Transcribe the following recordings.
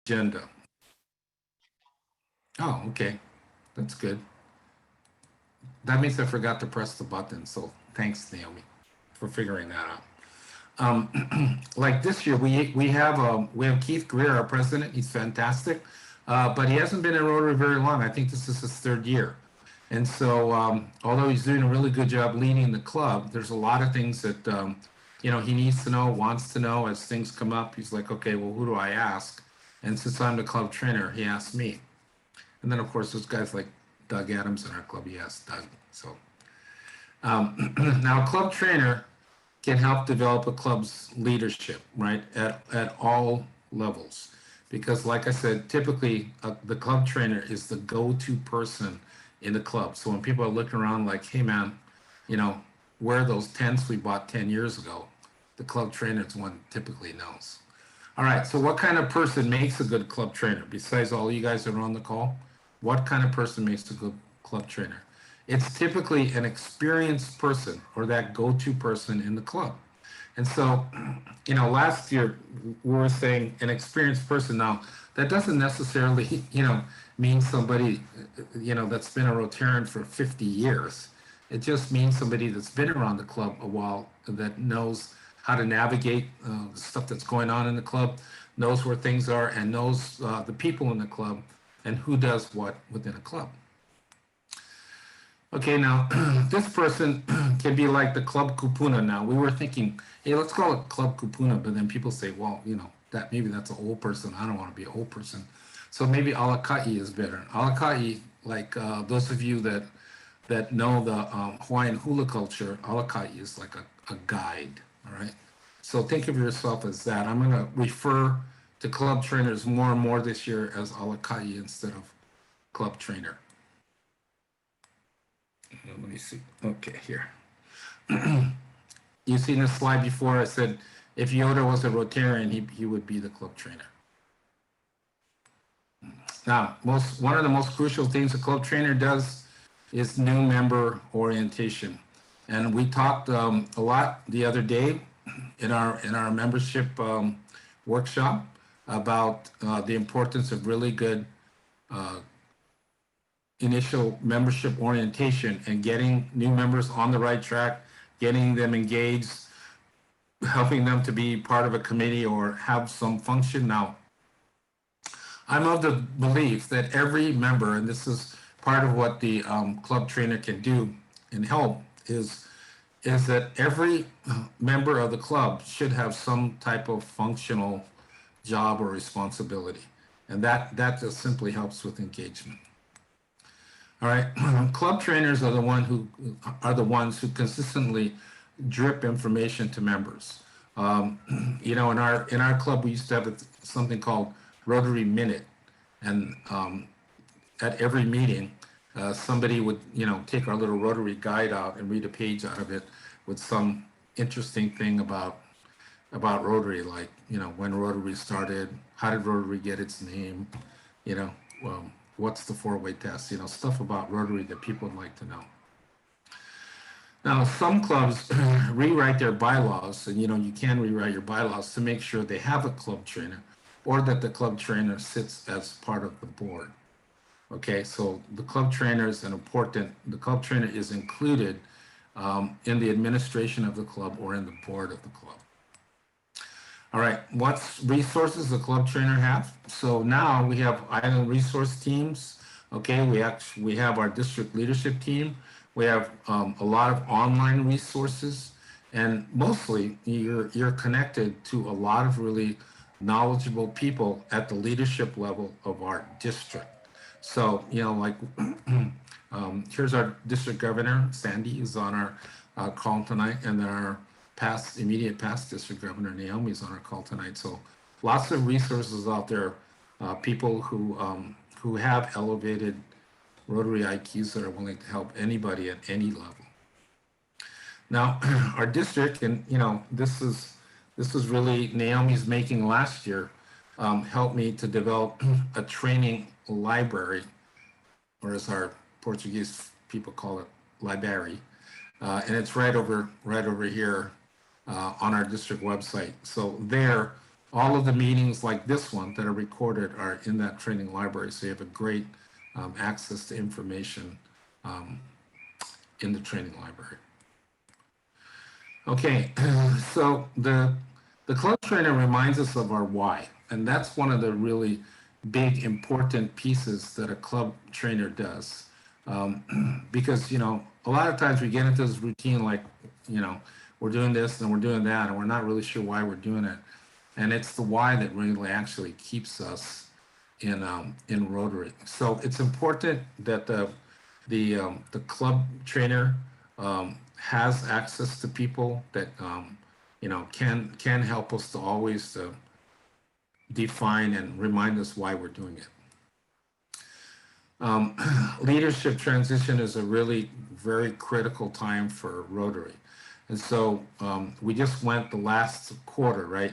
agenda. Oh, okay. That's good. That means I forgot to press the button. So thanks, Naomi, for figuring that out. Like this year, we have Keith Greer, our president. He's fantastic, but he hasn't been in Rotary very long. I think this is his third year, and so although he's doing a really good job leading the club, there's a lot of things that he needs to know, wants to know as things come up. He's like, okay, well, who do I ask? And since I'm the club trainer, he asked me. And then of course there's guys like Doug Adams in our club. He asked Doug. So now, club trainer can help develop a club's leadership, right, at all levels. Because, like I said, typically the club trainer is the go-to person in the club. So when people are looking around like, hey, man, you know, where are those tents we bought 10 years ago? The club trainer is one typically knows. All right, so what kind of person makes a good club trainer? Besides all you guys that are on the call, what kind of person makes a good club trainer? It's typically an experienced person or that go-to person in the club. And so, last year we were saying an experienced person. Now, that doesn't necessarily, mean somebody, that's been a Rotarian for 50 years. It just means somebody that's been around the club a while that knows how to navigate the stuff that's going on in the club, knows where things are, and knows the people in the club and who does what within a club. Okay, now this person can be like the Club Kupuna. Now we were thinking, hey, let's call it Club Kupuna, but then people say, well, that maybe that's an old person. I don't want to be an old person, so maybe Alakai is better. Alakai, like those of you that know the Hawaiian hula culture, Alakai is like a guide. All right, so think of yourself as that. I'm going to refer to club trainers more and more this year as Alakai instead of club trainer. Let me see. Okay, here. You've seen this slide before. I said if Yoda was a Rotarian, he would be the club trainer. Now, one of the most crucial things a club trainer does is new member orientation. And we talked a lot the other day in our membership workshop about the importance of really good initial membership orientation and getting new members on the right track, getting them engaged, helping them to be part of a committee or have some function. Now, I'm of the belief that every member, and this is part of what the club trainer can do and help, is that every member of the club should have some type of functional job or responsibility. And that just simply helps with engagement. All right, club trainers are the ones who consistently drip information to members. In our club, we used to have something called Rotary Minute, and at every meeting, somebody would take our little Rotary guide out and read a page out of it with some interesting thing about Rotary, like when Rotary started, how did Rotary get its name, what's the four-way test, stuff about Rotary that people would like to know. Now, some clubs rewrite their bylaws, and you can rewrite your bylaws to make sure they have a club trainer or that the club trainer sits as part of the board. Okay, so the club trainer is the club trainer is included in the administration of the club or in the board of the club. All right, what resources the club trainer have? So now we have island resource teams. Okay, we have our district leadership team. We have a lot of online resources, and mostly you're connected to a lot of really knowledgeable people at the leadership level of our district. So here's our district governor, Sandy, is on our call tonight, and then our immediate past district governor, Naomi, is on our call tonight. So lots of resources out there, people who have elevated Rotary IQs that are willing to help anybody at any level. Now, our district, and this is really Naomi's making last year, helped me to develop a training library, or as our Portuguese people call it, library, and it's right over here on our district website. So there all of the meetings like this one that are recorded are in that training library. So you have a great access to information um, in the training library. Okay, so the club trainer reminds us of our why, and that's one of the really big important pieces that a club trainer does. Because a lot of times we get into this routine like we're doing this and we're doing that and we're not really sure why we're doing it, and it's the why that really actually keeps us in Rotary. So it's important that the club trainer has access to people that can help us to always define and remind us why we're doing it. Leadership transition is a really very critical time for Rotary. And so we just went the last quarter, right?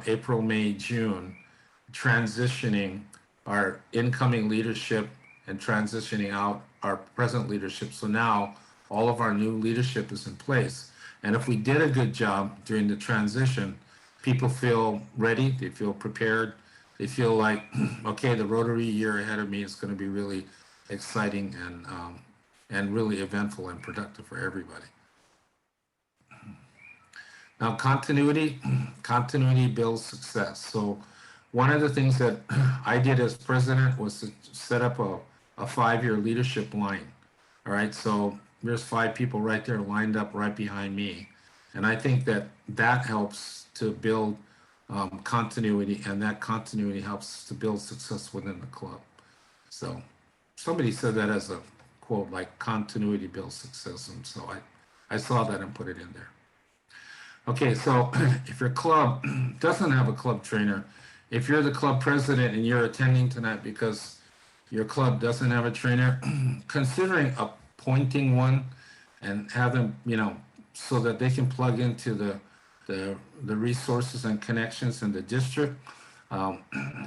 April, May, June, transitioning our incoming leadership and transitioning out our present leadership. So now all of our new leadership is in place. And if we did a good job during the transition, people feel ready, they feel prepared, they feel like, okay, the Rotary year ahead of me is going to be really exciting and really eventful and productive for everybody. Now, continuity builds success. So one of the things that I did as president was to set up a 5-year leadership line. All right, so there's 5 people right there lined up right behind me. And I think that helps to build continuity, and that continuity helps to build success within the club. So somebody said that as a quote, like continuity builds success. And so I saw that and put it in there. Okay, so if your club doesn't have a club trainer, if you're the club president and you're attending tonight because your club doesn't have a trainer, considering appointing one and have them, so that they can plug into the resources and connections in the district.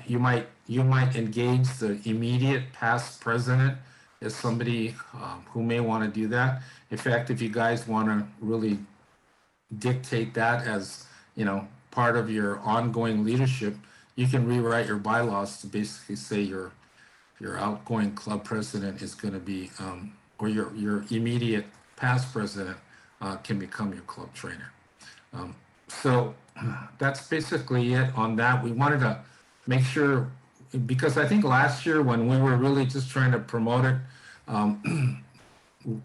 You might engage the immediate past president as somebody who may want to do that. In fact, if you guys want to really dictate that as part of your ongoing leadership, you can rewrite your bylaws to basically say your outgoing club president is going to be or your immediate past president can become your club trainer. So that's basically it on that. We wanted to make sure, because I think last year when we were really just trying to promote it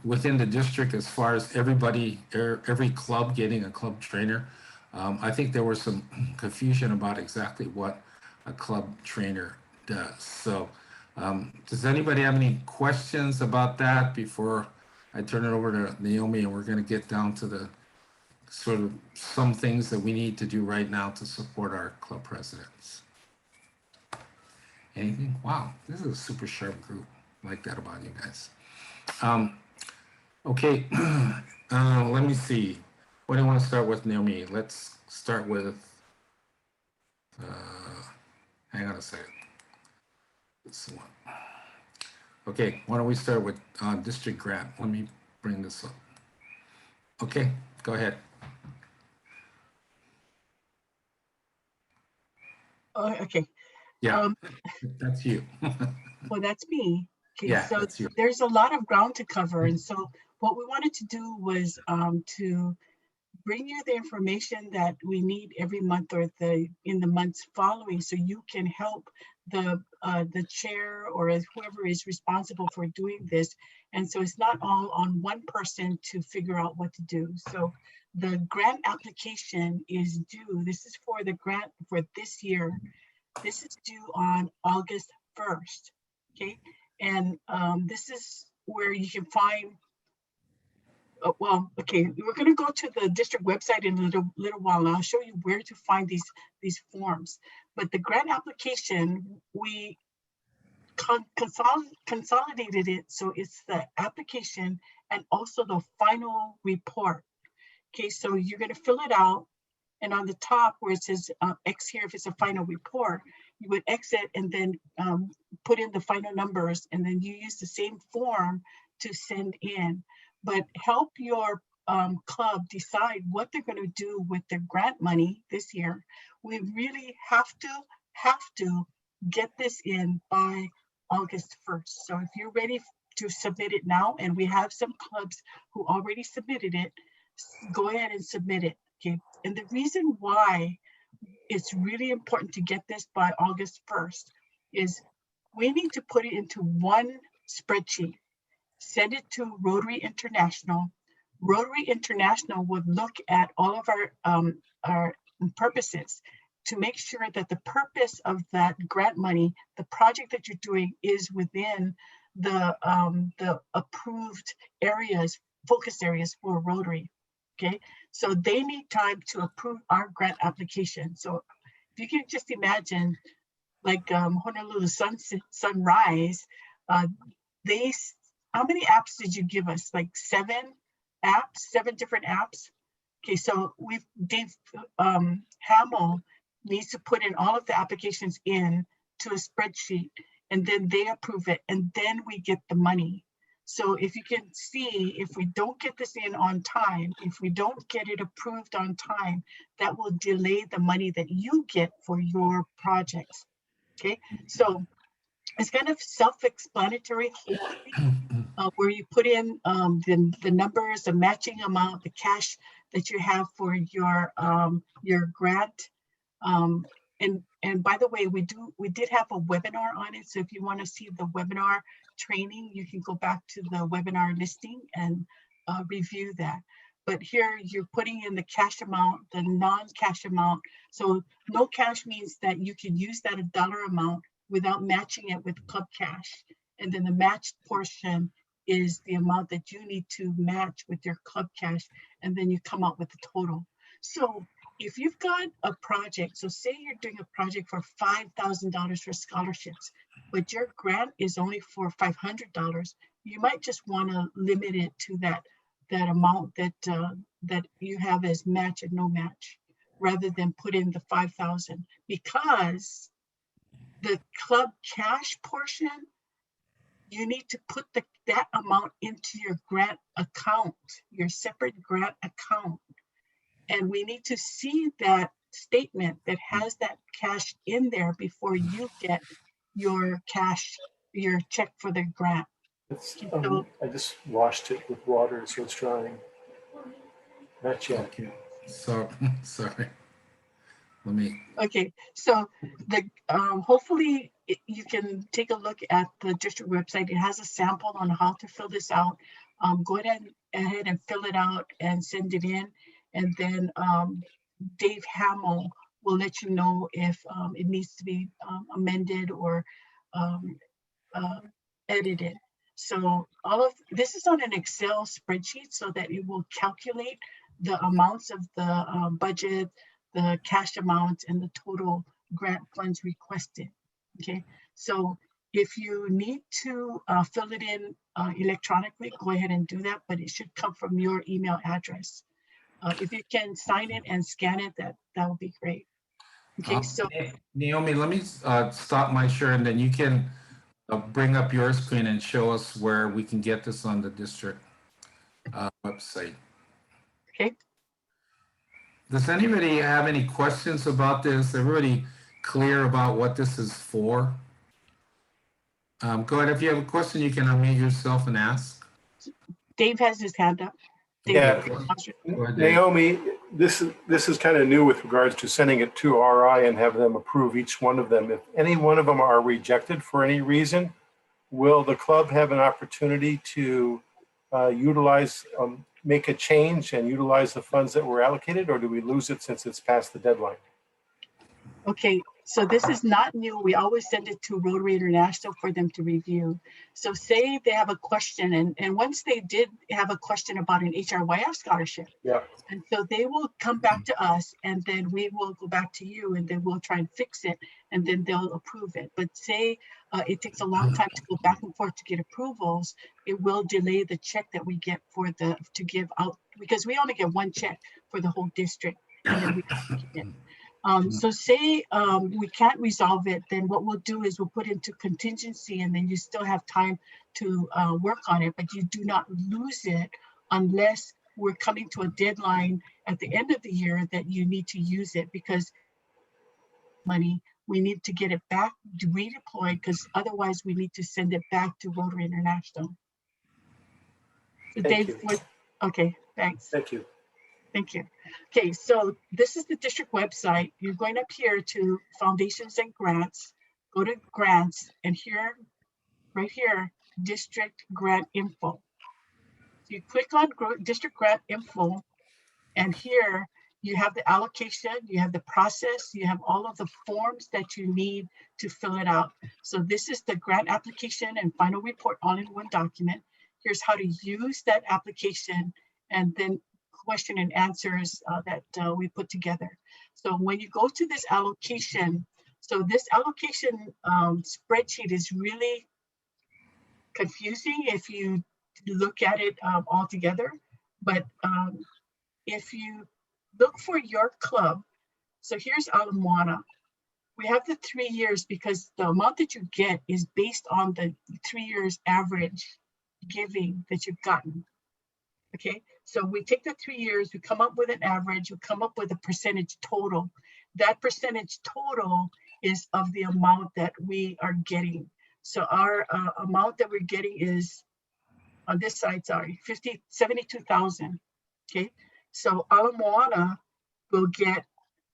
within the district, as far as every club getting a club trainer, I think there was some confusion about exactly what a club trainer does. So does anybody have any questions about that before I turn it over to Naomi, and we're going to get down to the sort of some things that we need to do right now to support our club presidents? Anything? Wow, this is a super sharp group. I like that about you guys. Okay, let me see. What do you want to start with, Naomi? Let's start with, hang on a second. This one. Okay, why don't we start with district grant? Let me bring this up. Okay, go ahead. Oh, okay. Yeah, that's you. Well, that's me. Okay, Yeah, so that's you. there's a lot of ground to cover. And so what we wanted to do was to bring you the information that we need every month or in the months following, so you can help the chair or whoever is responsible for doing this. And so it's not all on one person to figure out what to do. So the grant application is due. This is for the grant for this year. This is due on August 1st. Okay, and this is where you can find. Well, okay, we're going to go to the district website in a little while, and I'll show you where to find these forms. But the grant application, we consolidated it, so it's the application and also the final report. Okay, so you're going to fill it out, and on the top where it says X here if it's a final report, you would exit and then put in the final numbers, and then you use the same form to send in. But help your club decide what they're going to do with their grant money this year, we really have to get this in by August 1st. So if you're ready to submit it now, and we have some clubs who already submitted it, go ahead and submit it. Okay. And the reason why it's really important to get this by August 1st is we need to put it into one spreadsheet, send it to Rotary International. Rotary International would look at all of our purposes to make sure that the purpose of that grant money, the project that you're doing, is within the approved areas, focus areas for Rotary. Okay, so they need time to approve our grant application. So if you can just imagine, like Honolulu Sunrise, they, how many apps did you give us? Like 7 apps, 7 different apps. Okay, so Dave Hamill needs to put in all of the applications in to a spreadsheet, and then they approve it, and then we get the money. So if you can see, if we don't get this in on time, if we don't get it approved on time, that will delay the money that you get for your projects. Okay, so it's kind of self-explanatory, where you put in the numbers, the matching amount, the cash that you have for your grant. And by the way, we did have a webinar on it. So if you want to see the webinar training, you can go back to the webinar listing and review that. But here you're putting in the cash amount, the non-cash amount. So no cash means that you can use that dollar amount without matching it with Club Cash. And then the matched portion is the amount that you need to match with your Club Cash. And then you come up with the total. So if you've got a project, so say you're doing a project for $5,000 for scholarships, but your grant is only for $500, you might just want to limit it to that amount that you have as match and no match, rather than put in the 5,000, because the Club Cash portion, you need to put that amount into your grant account, your separate grant account. And we need to see that statement that has that cash in there before you get your cash, your check for the grant. So, I just washed it with water, so it's drying. Not yet. Okay. So, sorry. Let me. Okay, so hopefully you can take a look at the district website. It has a sample on how to fill this out. Go ahead and fill it out and send it in. And then Dave Hamill will let you know if it needs to be amended or edited. So all of this is on an Excel spreadsheet, so that it will calculate the amounts of the budget, the cash amounts, and the total grant funds requested. Okay, so if you need to fill it in electronically, go ahead and do that, but it should come from your email address. If you can sign it and scan it, that would be great. Okay, so Naomi, let me stop my share, and then you can bring up your screen and show us where we can get this on the district website. Okay. Does anybody have any questions about this? Everybody clear about what this is for? Go ahead. If you have a question, you can unmute yourself and ask. Dave has his hand up. Dave, Yeah. Go ahead, Dave. Naomi, this is kind of new with regards to sending it to RI and have them approve each one of them. If any one of them are rejected for any reason, will the club have an opportunity to utilize, make a change and utilize the funds that were allocated, or do we lose it since it's past the deadline? Okay, so this is not new. We always send it to Rotary International for them to review. So say they have a question, and once they did have a question about an HRYF scholarship, Yeah. and so they will come back to us, and then we will go back to you, and then we'll try and fix it, and then they'll approve it. But say it takes a long time to go back and forth to get approvals, it will delay the check that we get to give out, because we only get one check for the whole district, and then we get it. So say we can't resolve it, then what we'll do is we'll put into contingency, and then you still have time to work on it, but you do not lose it unless we're coming to a deadline at the end of the year that you need to use it, because money, we need to get it back redeployed, because otherwise we need to send it back to Rotary International. So Thank Dave, you. okay, thanks. Thank you. Thank you. Okay, so this is the district website. You're going up here to foundations and grants, go to grants, and here, right here, district grant info. So you click on district grant info, and here you have the allocation, you have the process, you have all of the forms that you need to fill it out. So this is the grant application and final report all in one document. Here's how to use that application, and then question and answers that we put together. So when you go to this allocation, so this allocation spreadsheet is really confusing if you look at it all together. But if you look for your club, so here's Ala Moana. We have the 3 years because the amount that you get is based on the 3 years average giving that you've gotten. Okay, so we take the 3 years, we come up with an average, we come up with a percentage total. That percentage total is of the amount that we are getting. So our amount that we're getting is, on this side, sorry, 72,000. Okay, so Ala Moana will get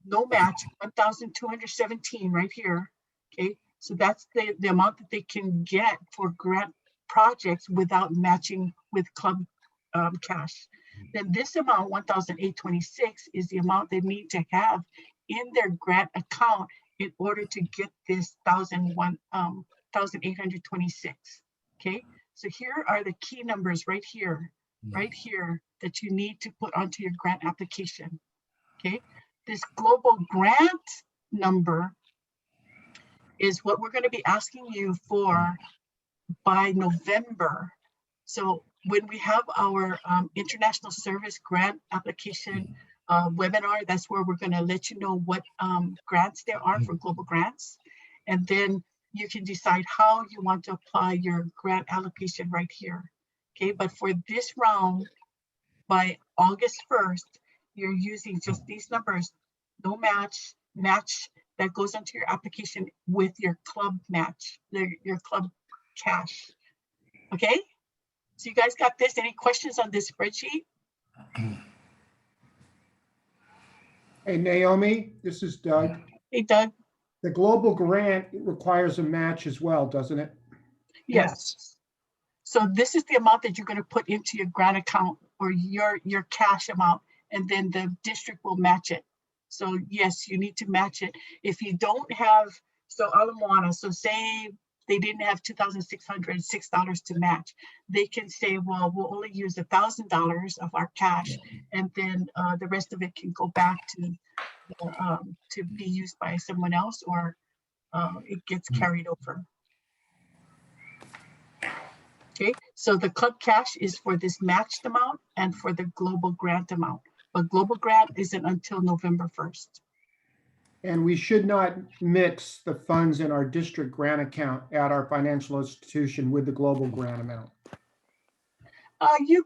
no match, 1,217 right here. Okay, so that's the amount that they can get for grant projects without matching with club cash. Then this amount, 1,826, is the amount they need to have in their grant account in order to get this 1,826. Okay, so here are the key numbers right here, that you need to put onto your grant application. Okay, this global grant number is what we're going to be asking you for by November. So when we have our international service grant application webinar, that's where we're going to let you know what grants there are for global grants. And then you can decide how you want to apply your grant allocation right here. Okay, but for this round, by August 1st, you're using just these numbers, no match that goes into your application with your club match, your club cash. Okay, so you guys got this? Any questions on this spreadsheet? Hey, Naomi, this is Doug. Hey, Doug. The global grant requires a match as well, doesn't it? Yes. So this is the amount that you're going to put into your grant account or your cash amount, and then the district will match it. So yes, you need to match it. If you don't have, so Ala Moana, so say they didn't have $2,606 to match, they can say, well, we'll only use $1,000 of our cash, and then the rest of it can go back to be used by someone else, or it gets carried over. Okay, so the club cash is for this matched amount and for the global grant amount, but global grant isn't until November 1st. And we should not mix the funds in our district grant account at our financial institution with the global grant amount. You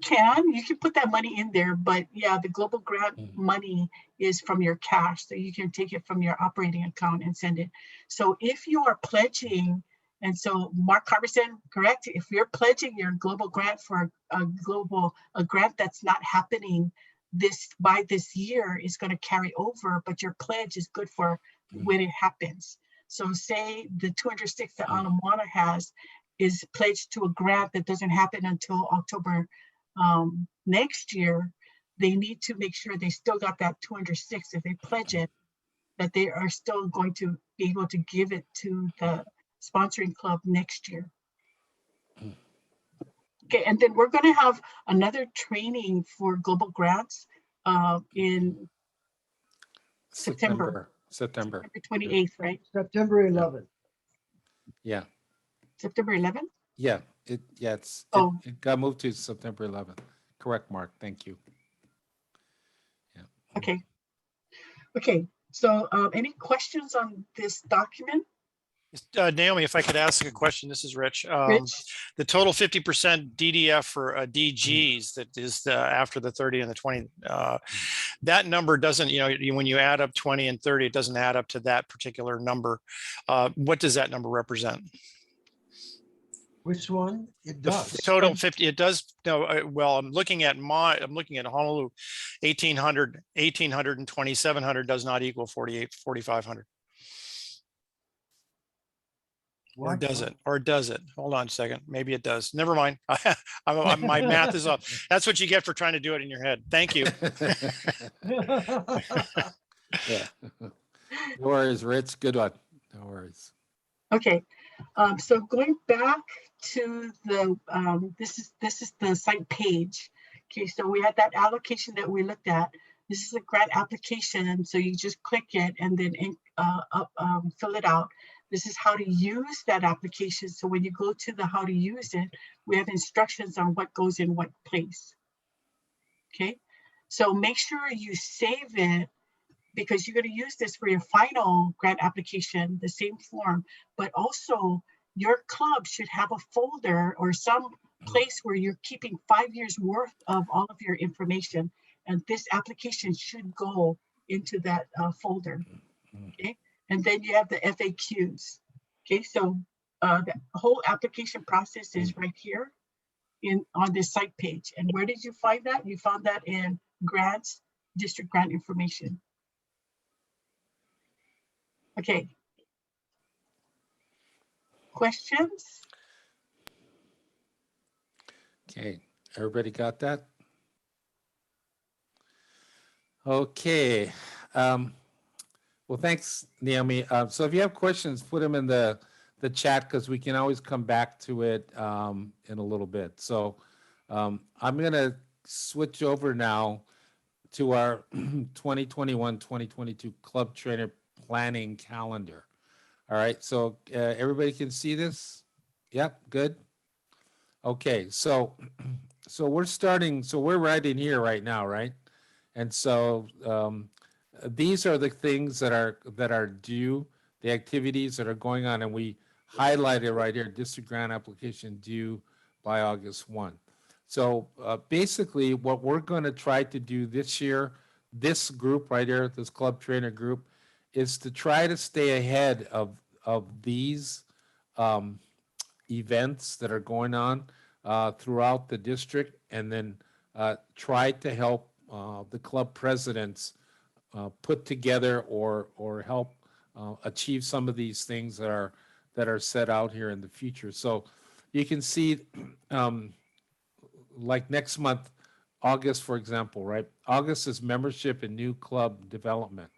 can put that money in there, but yeah, the global grant money is from your cash, so you can take it from your operating account and send it. So if you are pledging, and so Mark Carverson, correct, if you're pledging your global grant for a grant that's not happening by this year, is going to carry over, but your pledge is good for when it happens. So say the 206 that Ala Moana has is pledged to a grant that doesn't happen until October next year, they need to make sure they still got that 206 if they pledge it, that they are still going to be able to give it to the sponsoring club next year. Okay, and then we're going to have another training for global grants in September 28th, right? September 11th. Yeah. September 11th? Yeah. It got moved to September 11th. Correct, Mark. Thank you. Yeah. Okay. Okay. So any questions on this document? Naomi, if I could ask a question, this is Rich. Rich? The total 50% DDF for DGs that is after the 30 and the 20, that number doesn't, when you add up 20 and 30, it doesn't add up to that particular number. What does that number represent? Which one? It The does. total 50, it does. No, well, I'm looking at Honolulu, 1800 and 2700 does not equal 4500. Or What? does it? Or does it? Hold on a second. Maybe it does. Never mind. My math is off. That's what you get for trying to do it in your head. Thank you. Yeah. No worries, Rich. Good one. No worries. Okay, so going back to the, this is the site page. Okay, so we had that allocation that we looked at. This is a grant application, so you just click it and then fill it out. This is how to use that application. So when you go to the how to use it, we have instructions on what goes in what place. Okay, so make sure you save it, because you're going to use this for your final grant application, the same form, but also your club should have a folder or some place where you're keeping 5 years worth of all of your information. And this application should go into that folder, okay? And then you have the FAQs, okay? So the whole application process is right here on this site page. And where did you find that? You found that in grants, district grant information. Okay. Questions? Okay, everybody got that? Okay. Well, thanks, Naomi. So if you have questions, put them in the chat, because we can always come back to it in a little bit. So I'm going to switch over now to our 2021-2022 Club Trainer Planning Calendar. All right, so everybody can see this? Yep, good. Okay, so we're starting, so we're right in here right now, right? And so these are the things that are due, the activities that are going on, and we highlighted right here, district grant application due by August 1. So basically what we're going to try to do this year, this group right here, this club trainer group, is to try to stay ahead of these events that are going on throughout the district, and then try to help the club presidents put together or help achieve some of these things that are set out here in the future. So you can see like next month, August, for example, right? August is membership and new club development.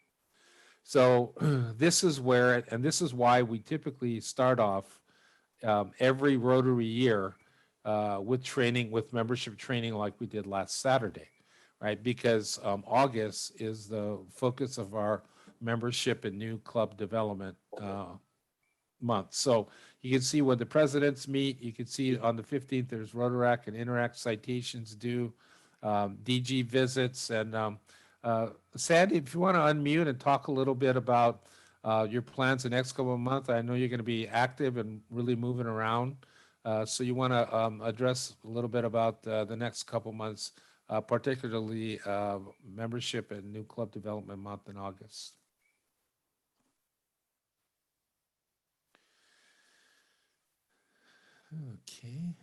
So this is where, and this is why we typically start off every Rotary year with training, with membership training like we did last Saturday, right? Because August is the focus of our membership and new club development month. So you can see when the presidents meet, you can see on the 15th, there's Rotaract and Interact citations due, DG visits, and Sandy, if you want to unmute and talk a little bit about your plans the next couple of months. I know you're going to be active and really moving around. So you want to address a little bit about the next couple of months, particularly membership and new club development month in August. Okay.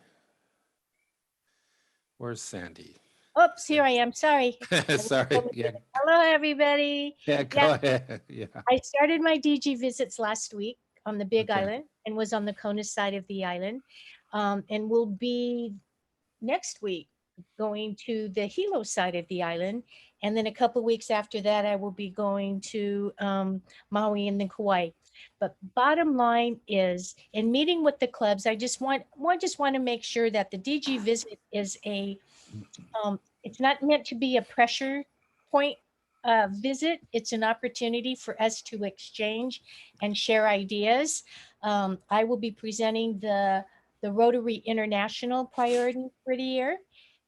Where's Sandy? Oops, here I am. Sorry. Sorry. Yeah. Hello, everybody. Yeah, go ahead. Yeah. I started my DG visits last week on the Big Okay. Island and was on the Kona side of the island. And will be next week going to the Hilo side of the island. And then a couple weeks after that, I will be going to Maui and then Kauai. But bottom line is, in meeting with the clubs, I just want to make sure that the DG visit is it's not meant to be a pressure point visit. It's an opportunity for us to exchange and share ideas. I will be presenting the Rotary International priorities for the year,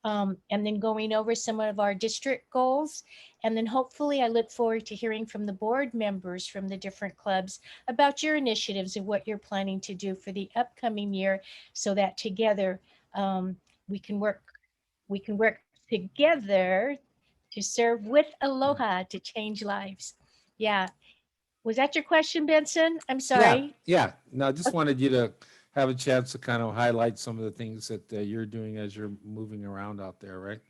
and then going over some of our district goals. And then hopefully I look forward to hearing from the board members from the different clubs about your initiatives and what you're planning to do for the upcoming year, so that together we can work together to serve with aloha to change lives. Yeah. Was that your question, Benson? I'm sorry. Yeah. No, I just wanted you to have a chance to kind of highlight some of the things that you're doing as you're moving around out there, right?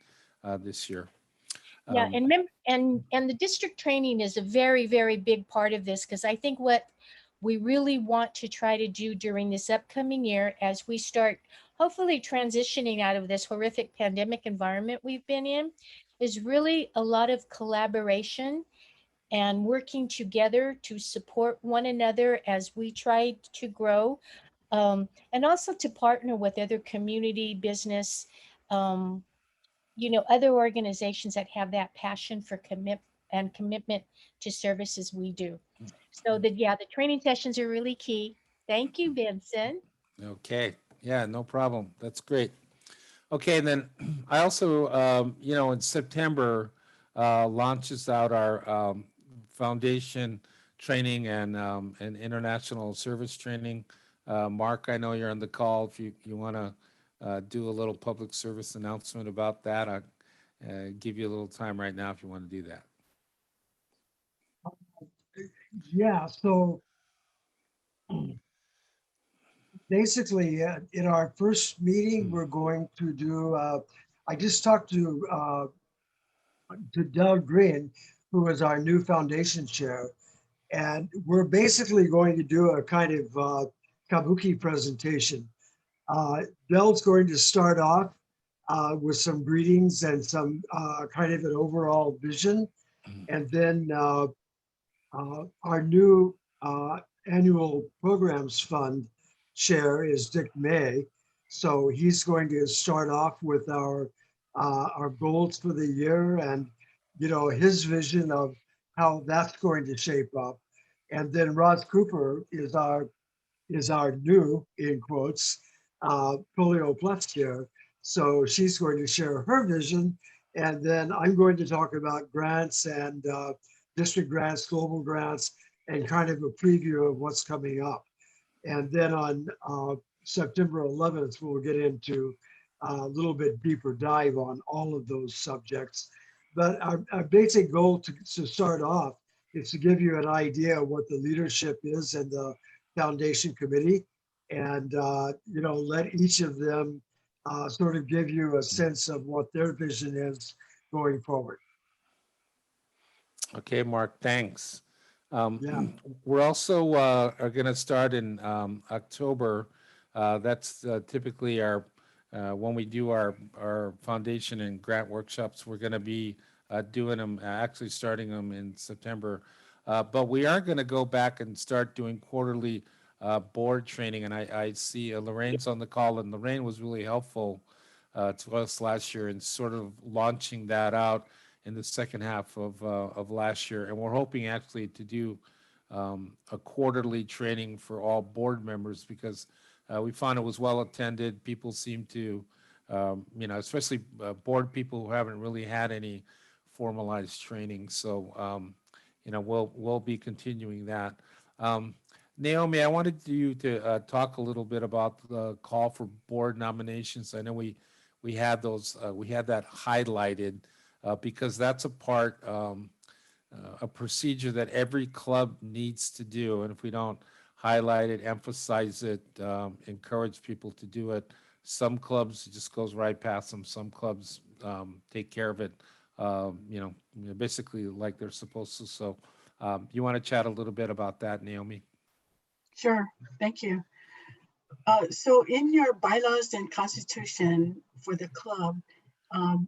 This year. Yeah, and the district training is a very, very big part of this, because I think what we really want to try to do during this upcoming year, as we start hopefully transitioning out of this horrific pandemic environment we've been in, is really a lot of collaboration and working together to support one another as we try to grow, and also to partner with other community business, other organizations that have that passion for commitment to services we do. So the training sessions are really key. Thank you, Benson. Okay. Yeah, no problem. That's great. Okay, and then I also, in September, launches out our foundation training and international service training. Mark, I know you're on the call. If you want to do a little public service announcement about that, I'll give you a little time right now if you want to do that. Yeah, so basically, in our first meeting, we're going to do, I just talked to Doug Green, who is our new foundation chair. And we're basically going to do a kind of kabuki presentation. Dell's going to start off with some greetings and some kind of an overall vision. And then our new annual programs fund chair is Dick May. So he's going to start off with our goals for the year and, his vision of how that's going to shape up. And then Roz Cooper is our new, in quotes, Polio Plus chair. So she's going to share her vision. And then I'm going to talk about grants and district grants, global grants, and kind of a preview of what's coming up. And then on September 11th, we'll get into a little bit deeper dive on all of those subjects. But our basic goal to start off is to give you an idea of what the leadership is and the foundation committee, and let each of them sort of give you a sense of what their vision is going forward. Okay, Mark, thanks. Yeah. We're also are going to start in October. That's typically our when we do our foundation and grant workshops. We're going to be doing them, actually starting them in September. But we are going to go back and start doing quarterly board training. And I see Lorraine's on the call, and Lorraine was really helpful to us last year in sort of launching that out in the second half of last year. And we're hoping actually to do a quarterly training for all board members, because we found it was well attended. People seem to, especially board people who haven't really had any formalized training. So, we'll be continuing that. Naomi, I wanted you to talk a little bit about the call for board nominations. I know we had those, we had that highlighted because that's a part, a procedure that every club needs to do. And if we don't highlight it, emphasize it, encourage people to do it, some clubs, it just goes right past them. Some clubs take care of it, basically like they're supposed to. So you want to chat a little bit about that, Naomi? Sure, thank you. So in your bylaws and constitution for the club,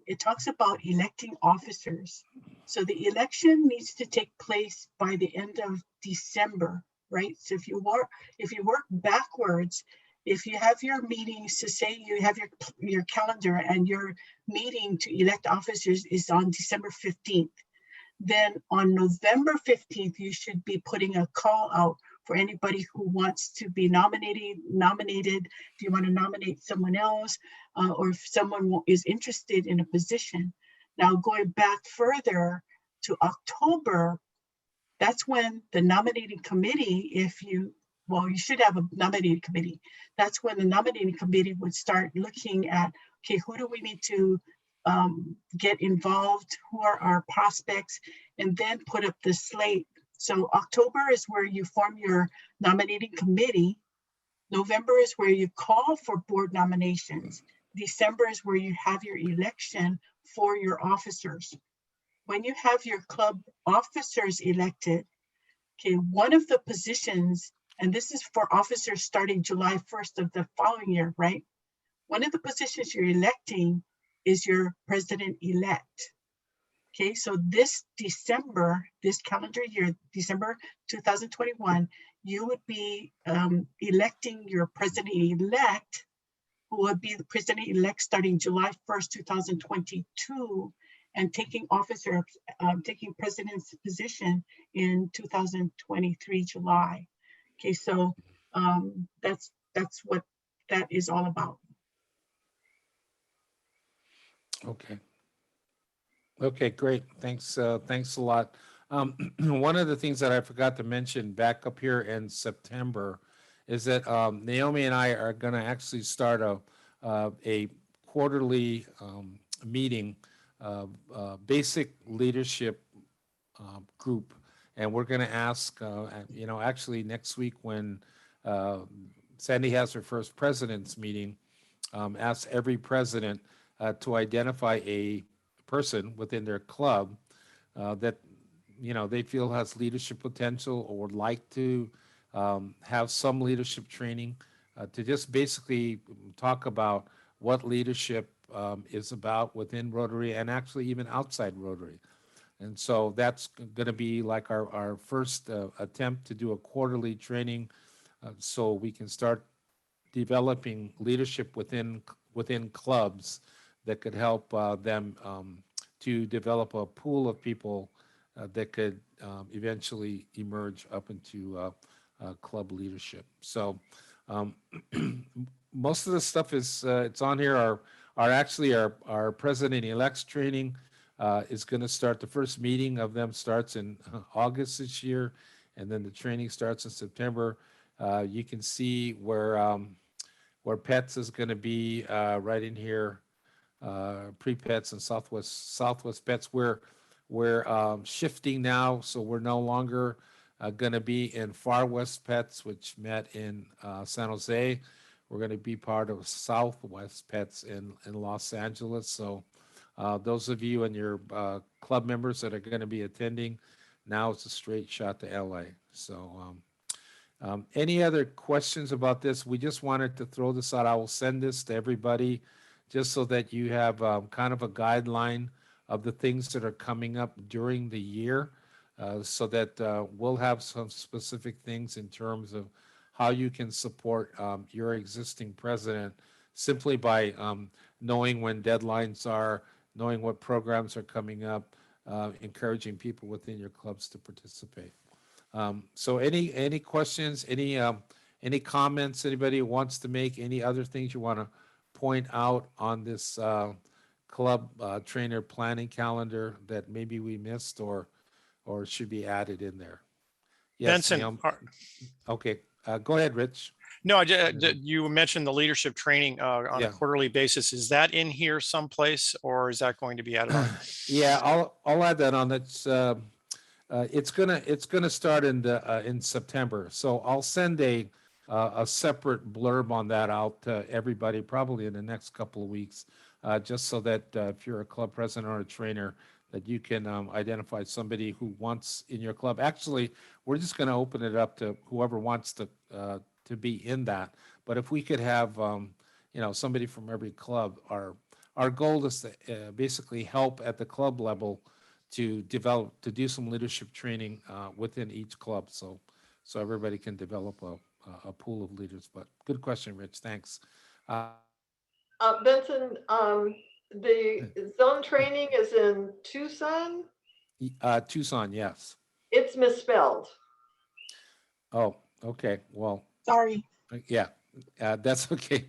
it talks about electing officers. So the election needs to take place by the end of December, right? So if you work backwards, if you have your meetings, to say you have your calendar and your meeting to elect officers is on December 15th, then on November 15th, you should be putting a call out for anybody who wants to be nominated. If you want to nominate someone else, or if someone is interested in a position. Now, going back further to October, that's when the nominating committee, you should have a nominating committee. That's when the nominating committee would start looking at, okay, who do we need to get involved? Who are our prospects? And then put up the slate. So October is where you form your nominating committee. November is where you call for board nominations. December is where you have your election for your officers. When you have your club officers elected, okay, one of the positions, and this is for officers starting July 1st of the following year, right? One of the positions you're electing is your president-elect. Okay, so this December, this calendar year, December 2021, you would be electing your president-elect, who would be the president-elect starting July 1st, 2022, and taking president's position in 2023 July. Okay, so that's what that is all about. Okay. Okay, great. Thanks. Thanks a lot. One of the things that I forgot to mention back up here in September is that Naomi and I are going to actually start a quarterly meeting, basic leadership group, and we're going to ask, actually next week when Sandy has her first president's meeting, ask every president to identify a person within their club that they feel has leadership potential or would like to have some leadership training, to just basically talk about what leadership is about within Rotary and actually even outside Rotary. And so that's going to be like our first attempt to do a quarterly training, so we can start developing leadership within clubs that could help them to develop a pool of people that could eventually emerge up into club leadership. So most of the stuff is it's on here. Our president-elect's training is going to start. The first meeting of them starts in August this year, and then the training starts in September. You can see where PETS is going to be right in here. Pre-PETS and Southwest PETS. We're shifting now, so we're no longer going to be in Far West PETS, which met in San Jose. We're going to be part of Southwest PETS in Los Angeles. So those of you and your club members that are going to be attending, now it's a straight shot to LA. So any other questions about this? We just wanted to throw this out. I will send this to everybody just so that you have kind of a guideline of the things that are coming up during the year, so that we'll have some specific things in terms of how you can support your existing president simply by knowing when deadlines are, knowing what programs are coming up, encouraging people within your clubs to participate. So any questions, any comments anybody wants to make, any other things you want to point out on this club trainer planning calendar that maybe we missed or should be added in there? Yes, Benson, okay, go ahead, Rich. no, you mentioned the leadership training on a quarterly basis. Is that in here someplace, or is that going to be added on? Yeah, I'll add that on. It's gonna start in September. So I'll send a separate blurb on that out to everybody probably in the next couple of weeks, just so that if you're a club president or a trainer, that you can identify somebody who wants in your club. Actually, we're just going to open it up to whoever wants to be in that. But if we could have somebody from every club, our goal is to basically help at the club level to do some leadership training within each club, so everybody can develop a pool of leaders. But good question, Rich. Thanks. Benson, the zone training is in Tucson? Tucson, yes. It's misspelled. Oh, okay. Well, Sorry. yeah, that's okay.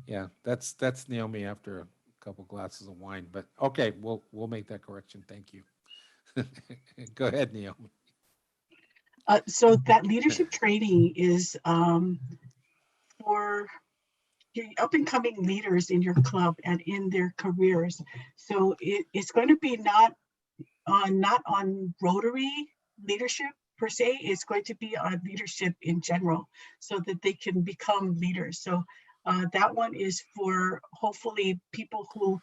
Yeah, that's Naomi after a couple glasses of wine, but okay, we'll make that correction. Thank you. Go ahead, Naomi. So that leadership training is for your up and coming leaders in your club and in their careers. So it's going to be not on Rotary leadership per se. It's going to be on leadership in general, so that they can become leaders. So that one is for hopefully people who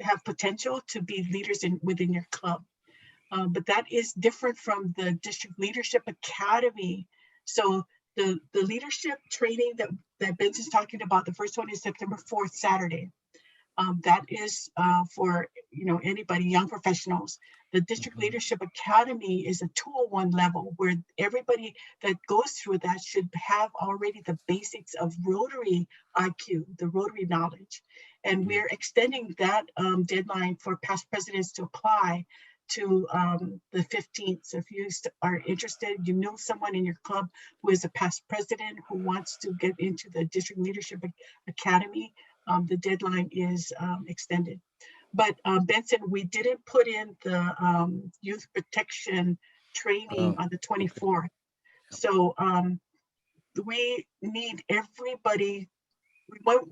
have potential to be leaders within your club. But that is different from the District Leadership Academy. So the leadership training that Benson's talking about, the first one is September 4th, Saturday. That is for anybody, young professionals. The District Leadership Academy is a 201 level where everybody that goes through that should have already the basics of Rotary IQ, the Rotary knowledge. And we're extending that deadline for past presidents to apply to the 15th. So if you are interested, you know someone in your club who is a past president who wants to get into the District Leadership Academy, the deadline is extended. But Benson, we didn't put in the youth protection training on the 24th. So we need everybody.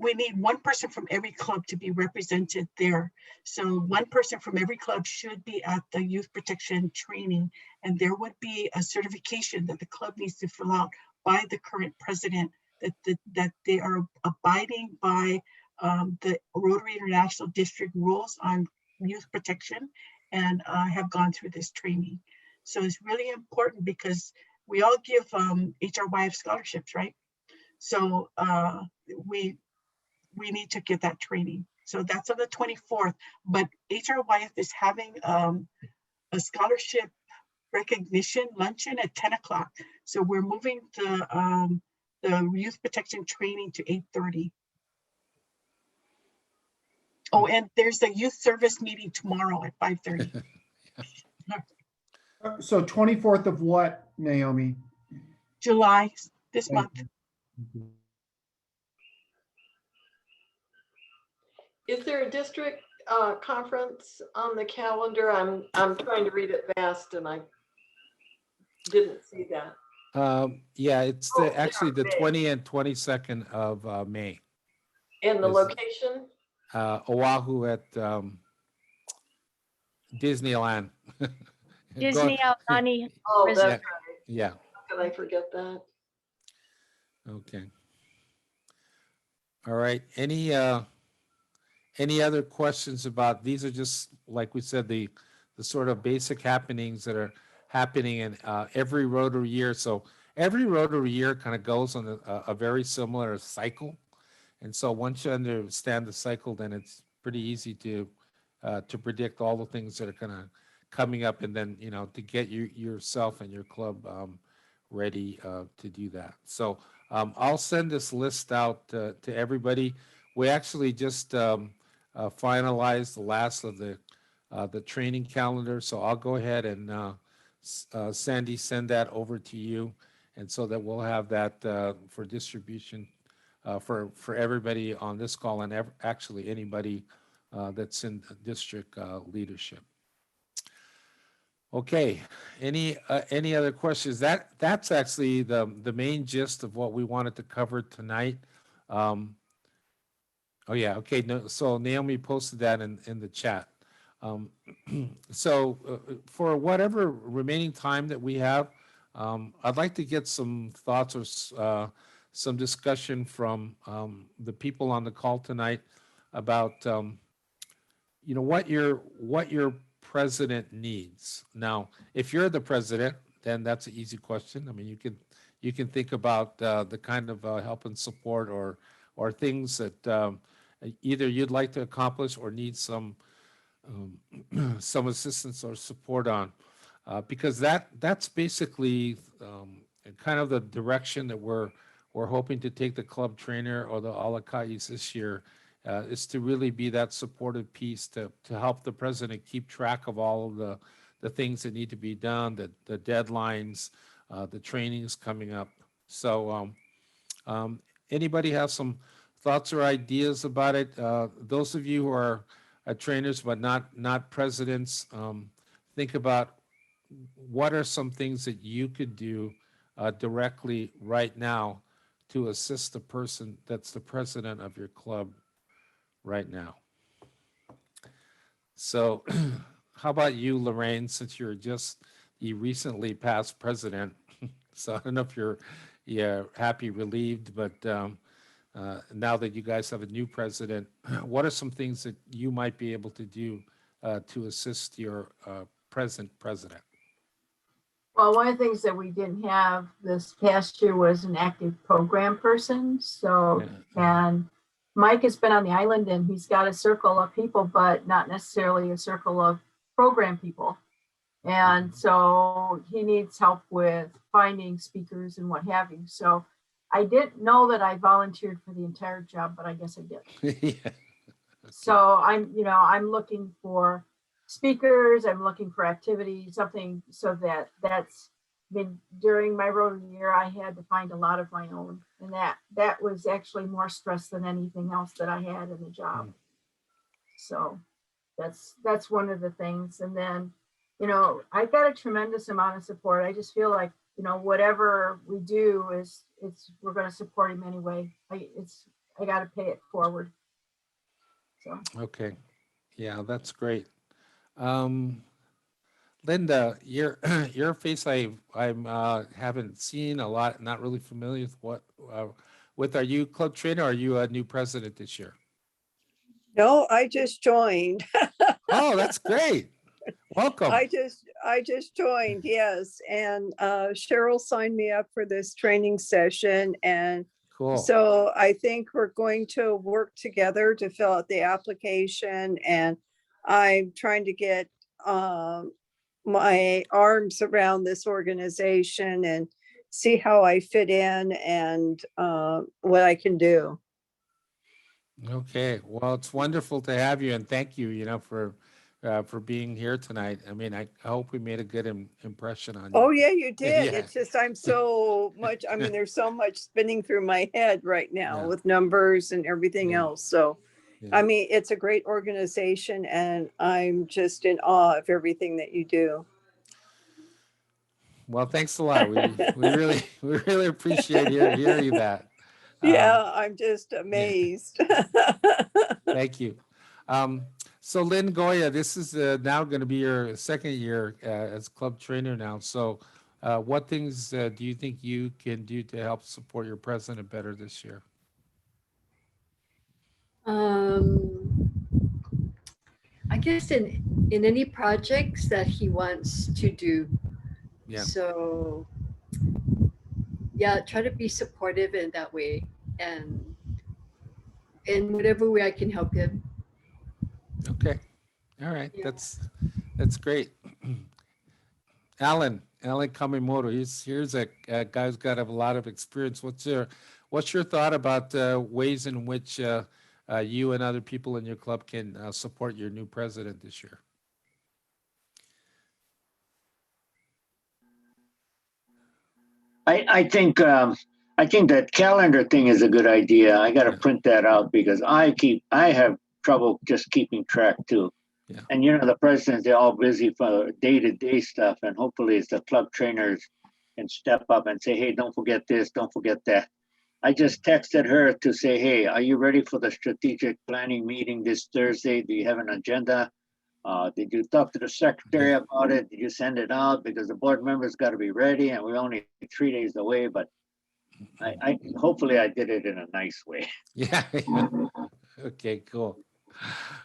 We need one person from every club to be represented there. So one person from every club should be at the youth protection training, and there would be a certification that the club needs to fill out by the current president that they are abiding by the Rotary International District rules on youth protection and have gone through this training. So it's really important because we all give HRYF scholarships, right? So we need to get that training. So that's on the 24th, but HRYF is having a scholarship recognition luncheon at 10 o'clock. So we're moving the youth protection training to 8:30. Oh, and there's a youth service meeting tomorrow at 5:30. So 24th of what, Naomi? July, this Thank month. Is there a district conference on the calendar? I'm trying to read it fast and I didn't see that. Yeah, it's Oh, actually the May. 20 and 22nd of May. And the Is- location? Oahu at Disneyland. Disney Aulani. Oh, Resort. that's right. Yeah, How could I forget that? okay. All right, any other questions about, these are just, like we said, the sort of basic happenings that are happening in every Rotary year. So every Rotary year kind of goes on a very similar cycle. And so once you understand the cycle, then it's pretty easy to predict all the things that are kind of coming up, and then, to get yourself and your club ready to do that. So I'll send this list out to everybody. We actually just finalized the last of the training calendar. So I'll go ahead and Sandy, send that over to you. And so that we'll have that for distribution for everybody on this call, and actually anybody that's in district leadership. Okay, any other questions? That's actually the main gist of what we wanted to cover tonight. Oh yeah, okay. No, so Naomi posted that in the chat. So for whatever remaining time that we have, I'd like to get some thoughts or some discussion from the people on the call tonight about what your president needs. Now, if you're the president, then that's an easy question. I mean, you can think about the kind of help and support or things that either you'd like to accomplish or need some assistance or support on, because that's basically kind of the direction that we're hoping to take the club trainer or the Alaka'is this year, is to really be that supportive piece to help the president keep track of all of the things that need to be done, the deadlines, the trainings coming up. So anybody have some thoughts or ideas about it? Those of you who are trainers but not presidents, think about what are some things that you could do directly right now to assist the person that's the president of your club right now. So how about you, Lorraine, since you're just the recently passed president? So I don't know if you're happy, relieved, but now that you guys have a new president, what are some things that you might be able to do to assist your present president? Well, one of the things that we didn't have this past year was an active program person. So, and Mike has been on the island and he's got a circle of people, but not necessarily a circle of program people. And so he needs help with finding speakers and what have you. So I didn't know that I volunteered for the entire job, but I guess I did. Yeah. So I'm looking for speakers, I'm looking for activities, something so that's been during my Rotary year, I had to find a lot of my own. And that was actually more stress than anything else that I had in the job. So that's one of the things. And then, I got a tremendous amount of support. I just feel like, whatever we do we're going to support him anyway. I got to pay it forward. So. Okay. Yeah, that's great. Linda, your face I haven't seen a lot, not really familiar with are you club trainer or are you a new president this year? No, I just joined. Oh, that's great. Welcome. I just joined, yes. And Cheryl signed me up for this training session. And Cool. so I think we're going to work together to fill out the application. And I'm trying to get my arms around this organization and see how I fit in and what I can do. Okay, well, it's wonderful to have you, and thank you, for being here tonight. I mean, I hope we made a good impression on you. Oh, yeah, you did. Yeah. It's just, I'm so much, I mean, there's so much spinning through my head right now Yeah. with numbers and everything Yeah. else. So, Yeah. I mean, it's a great organization and I'm just in awe of everything that you do. Well, thanks a lot. We really appreciate hearing that. Yeah, I'm just amazed. Thank you. So Lynn Goya, this is now going to be your second year as club trainer now. So what things do you think you can do to help support your president better this year? I guess in any projects that he wants to do. Yeah. So yeah, try to be supportive in that way and in whatever way I can help him. Okay. All right. Yeah. That's great. Alan Kamimoto, here's a guy who's got a lot of experience. What's your thought about ways in which you and other people in your club can support your new president this year? I think that calendar thing is a good idea. I got to print that out because I have trouble just keeping track too. Yeah. And the presidents, they're all busy for day-to-day stuff, and hopefully it's the club trainers can step up and say, hey, don't forget this, don't forget that. I just texted her to say, hey, are you ready for the strategic planning meeting this Thursday? Do you have an agenda? Did you talk to the secretary about it? Did you send it out? Because the board members got to be ready, and we're only 3 days away. But I hopefully I did it in a nice way. Yeah. Okay. Cool.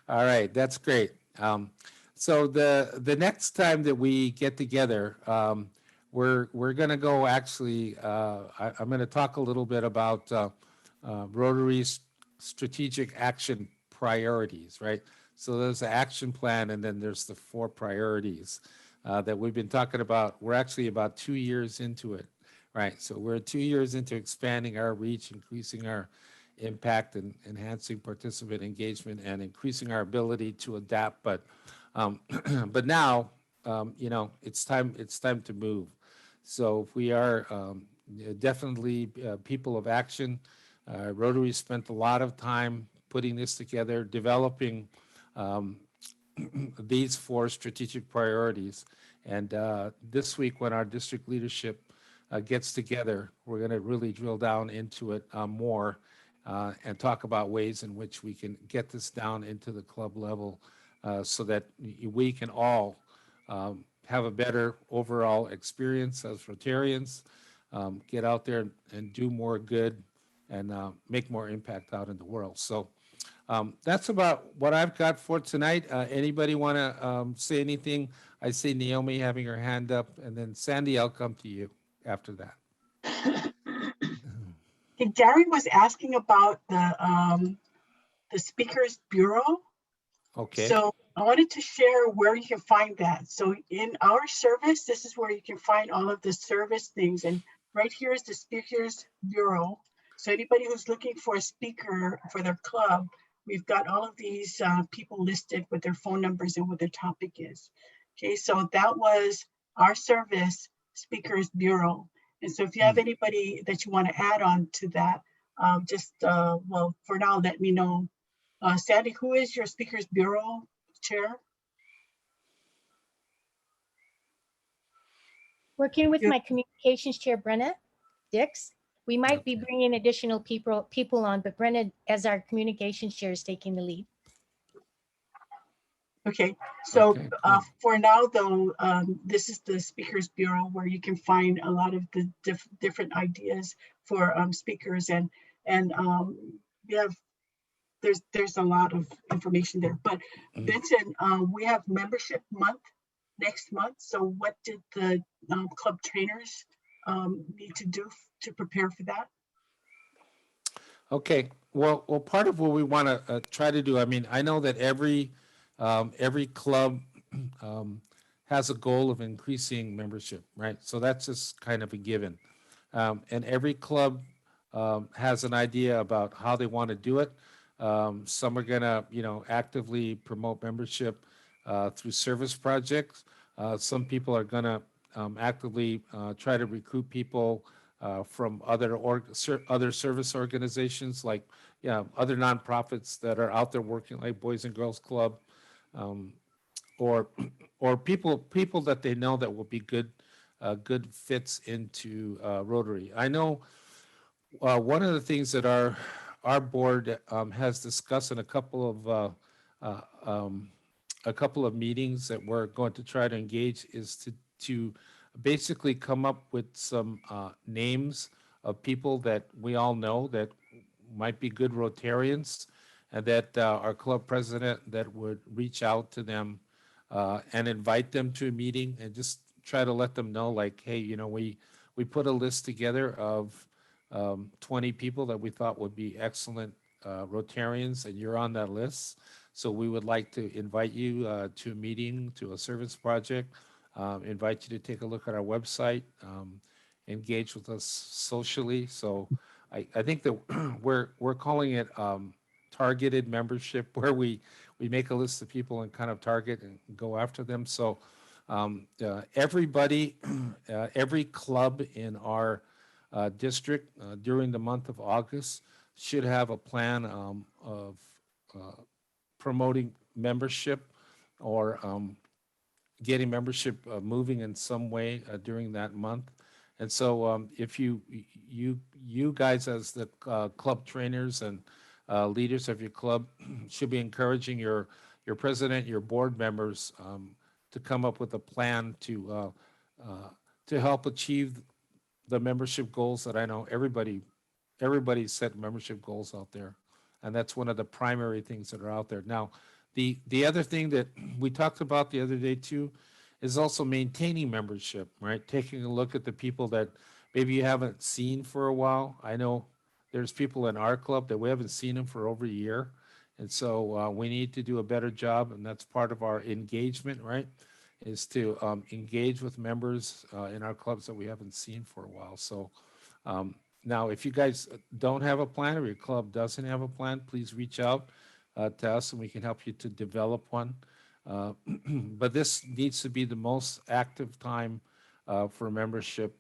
All right. That's great. So the next time that we get together, we're going to go actually. I'm going to talk a little bit about Rotary's strategic action priorities, right? So there's the action plan, and then there's the 4 priorities that we've been talking about. We're actually about 2 years into it, right? So we're 2 years into expanding our reach, increasing our impact, and enhancing participant engagement, and increasing our ability to adapt. But now, it's time to move. So we are definitely people of action. Rotary spent a lot of time putting this together, developing these 4 strategic priorities. And this week, when our district leadership gets together, we're going to really drill down into it more and talk about ways in which we can get this down into the club level so that we can all have a better overall experience as Rotarians, get out there and do more good and make more impact out in the world. So that's about what I've got for tonight. Anybody want to say anything? I see Naomi having her hand up, and then Sandy, I'll come to you after that. Okay, Gary was asking about the Speakers Bureau. Okay. So I wanted to share where you can find that. So in our service, this is where you can find all of the service things. And right here is the Speakers Bureau. So anybody who's looking for a speaker for their club, we've got all of these people listed with their phone numbers and what their topic is. Okay, so that was our service, Speakers Bureau. And so if you have anybody that you want to add on to that, well, for now, let me know. Sandy, who is your Speakers Bureau chair? Working with my communications chair, Brenna Dix. We might be bringing additional people on, but Brenna, as our communications chair, is taking the lead. Okay, so for now, though, this is the Speakers Bureau where you can find a lot of the different ideas for speakers, and we have there's a lot of information there. But Vincent, we have membership month next month. So what did the club trainers need to do to prepare for that? Okay, well, part of what we want to try to do, I mean, I know that every club has a goal of increasing membership, right? So that's just kind of a given. And every club has an idea about how they want to do it. Some are going to, actively promote membership through service projects. Some people are going to actively try to recruit people from other service organizations, like other nonprofits that are out there working, like Boys and Girls Club, or people that they know that will be good fits into Rotary. I know one of the things that our board has discussed in a couple of meetings that we're going to try to engage is to basically come up with some names of people that we all know that might be good Rotarians, and that our club president that would reach out to them and invite them to a meeting and just try to let them know, like, hey, we put a list together of 20 people that we thought would be excellent Rotarians, and you're on that list. So we would like to invite you to a meeting, to a service project, invite you to take a look at our website, engage with us socially. So I think that we're calling it targeted membership, where we make a list of people and kind of target and go after them. So everybody, every club in our district during the month of August should have a plan of promoting membership or getting membership moving in some way during that month. And so if you guys as the club trainers and leaders of your club should be encouraging your president, your board members to come up with a plan to help achieve the membership goals that I know everybody set membership goals out there. And that's one of the primary things that are out there. Now, the other thing that we talked about the other day too is also maintaining membership, right? Taking a look at the people that maybe you haven't seen for a while. I know there's people in our club that we haven't seen them for over a year. And so we need to do a better job, and that's part of our engagement, right? Is to engage with members in our clubs that we haven't seen for a while. So now, if you guys don't have a plan, or your club doesn't have a plan, please reach out to us and we can help you to develop one. But this needs to be the most active time for membership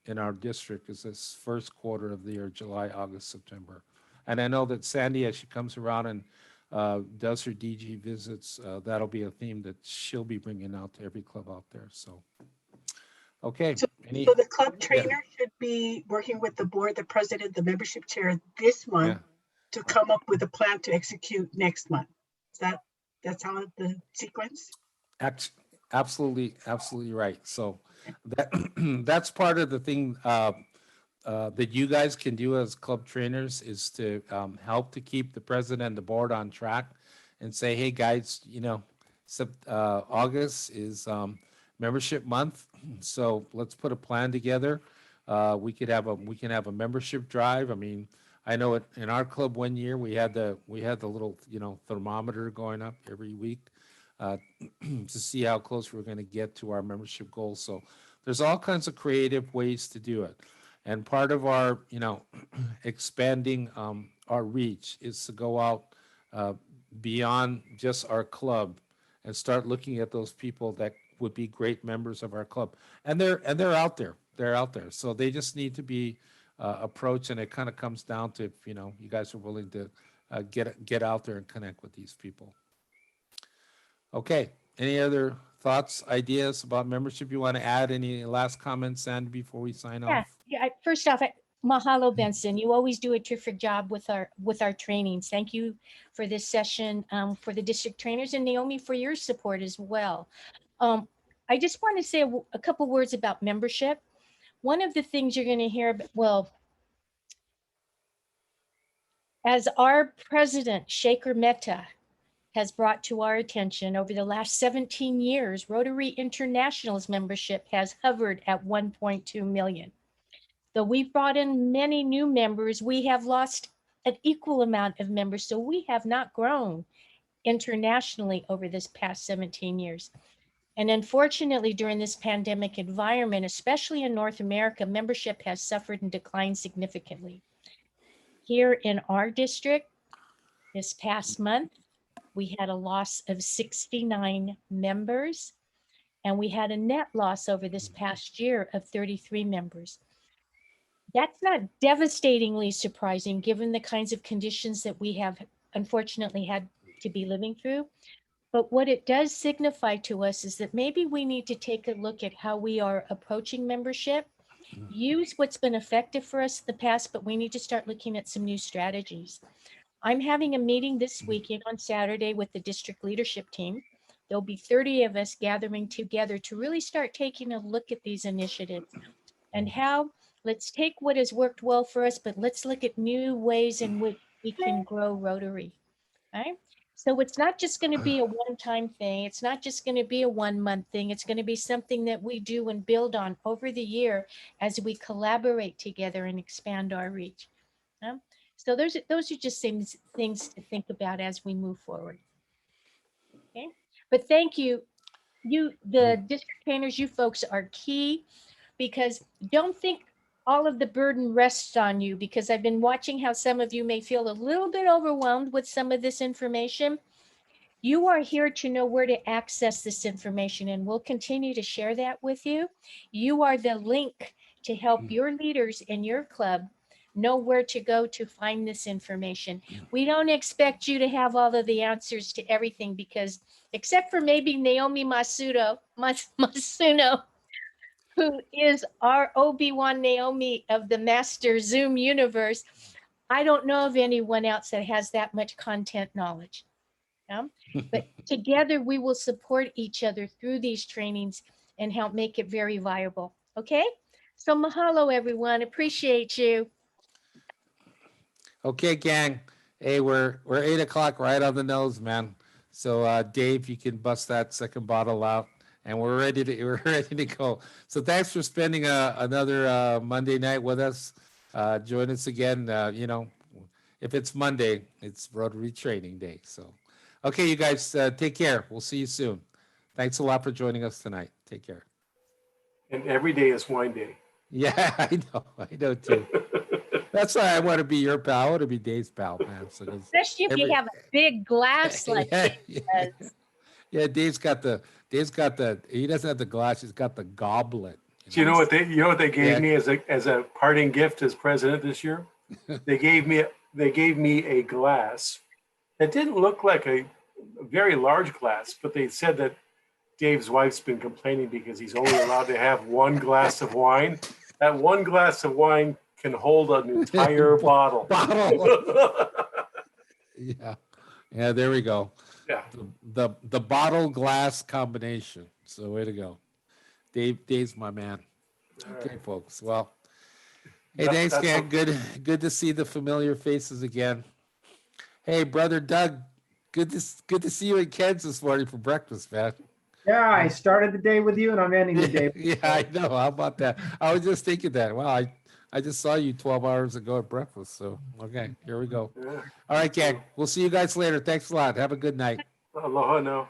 in our district, is this first quarter of the year, July, August, September. And I know that Sandy, as she comes around and does her DG visits, that'll be a theme that she'll be bringing out to every club out there. So, okay. So the club trainer should be working with the board, the president, the membership chair this month to come up with a plan to execute next month. That's how the sequence? Absolutely right. So that's part of the thing that you guys can do as club trainers is to help to keep the president and the board on track and say, hey guys, August is membership month, so let's put a plan together. We can have a membership drive. I mean, I know in our club one year we had the little thermometer going up every week to see how close we're going to get to our membership goals. So there's all kinds of creative ways to do it. And part of our, expanding our reach is to go out beyond just our club and start looking at those people that would be great members of our club. And they're out there. They're out there. So they just need to be approached, and it kind of comes down to if you guys are willing to get out there and connect with these people. Okay. Any other thoughts, ideas about membership you want to add? Any last comments, Sandy, before we sign off? Yeah. First off, mahalo, Benson. You always do a terrific job with our trainings. Thank you for this session, for the district trainers, and Naomi for your support as well. I just want to say a couple words about membership. One of the things you're going to hear, as our president, Shekhar Mehta, has brought to our attention over the last 17 years, Rotary International's membership has hovered at 1.2 million. Though we've brought in many new members, we have lost an equal amount of members. So we have not grown internationally over this past 17 years. And unfortunately, during this pandemic environment, especially in North America, membership has suffered and declined significantly. Here in our district, this past month, we had a loss of 69 members, and we had a net loss over this past year of 33 members. That's not devastatingly surprising given the kinds of conditions that we have unfortunately had to be living through. But what it does signify to us is that maybe we need to take a look at how we are approaching membership, use what's been effective for us in the past, but we need to start looking at some new strategies. I'm having a meeting this weekend on Saturday with the district leadership team. There'll be 30 of us gathering together to really start taking a look at these initiatives and how let's take what has worked well for us, but let's look at new ways in which we can grow Rotary, right? So it's not just going to be a one-time thing. It's not just going to be a one-month thing. It's going to be something that we do and build on over the year as we collaborate together and expand our reach. So those are just things to think about as we move forward. Okay, but thank you. The district trainers, you folks are key, because don't think all of the burden rests on you, because I've been watching how some of you may feel a little bit overwhelmed with some of this information. You are here to know where to access this information, and we'll continue to share that with you. You are the link to help your leaders in your club know where to go to find this information. We don't expect you to have all of the answers to everything, because except for maybe Naomi Masuno, who is our Obi-Wan Naomi of the Master Zoom universe, I don't know of anyone else that has that much content knowledge. But together we will support each other through these trainings and help make it very viable. Okay, so mahalo everyone, appreciate you. Okay, gang. Hey, we're 8 o'clock, right on the nose, man. So Dave, you can bust that second bottle out, and we're ready to go. So thanks for spending another Monday night with us. Join us again. If it's Monday, it's Rotary Training Day. So, okay, you guys, take care. We'll see you soon. Thanks a lot for joining us tonight. Take care. And every day is wine day. Yeah, I know too. That's why I want to be your pal. I want to be Dave's pal, man. So especially if you have a big glass like Dave does. Yeah, Dave's got the. He doesn't have the glass. He's got the goblet. Do you know what they gave me as a parting gift as president this year? They gave me a glass It didn't look like a very large glass, but they said that Dave's wife's been complaining because he's only allowed to have one glass of wine. That one glass of wine can hold an entire bottle. Yeah. Yeah, there we go. Yeah. The bottle glass combination. So way to go. Dave's my man. Okay, folks. Well, hey, thanks, That's Ken. Good to see the familiar faces again. Hey, brother Doug, good to see you in Ken's this morning for breakfast, man. Yeah, I started the day with you and I'm ending the day. Yeah, I know. How about that? I was just thinking that. Well, I just saw you 12 hours ago at breakfast. So, okay, here we go. Yeah. All right, Ken. We'll see you guys later. Thanks a lot. Have a good night. Aloha now.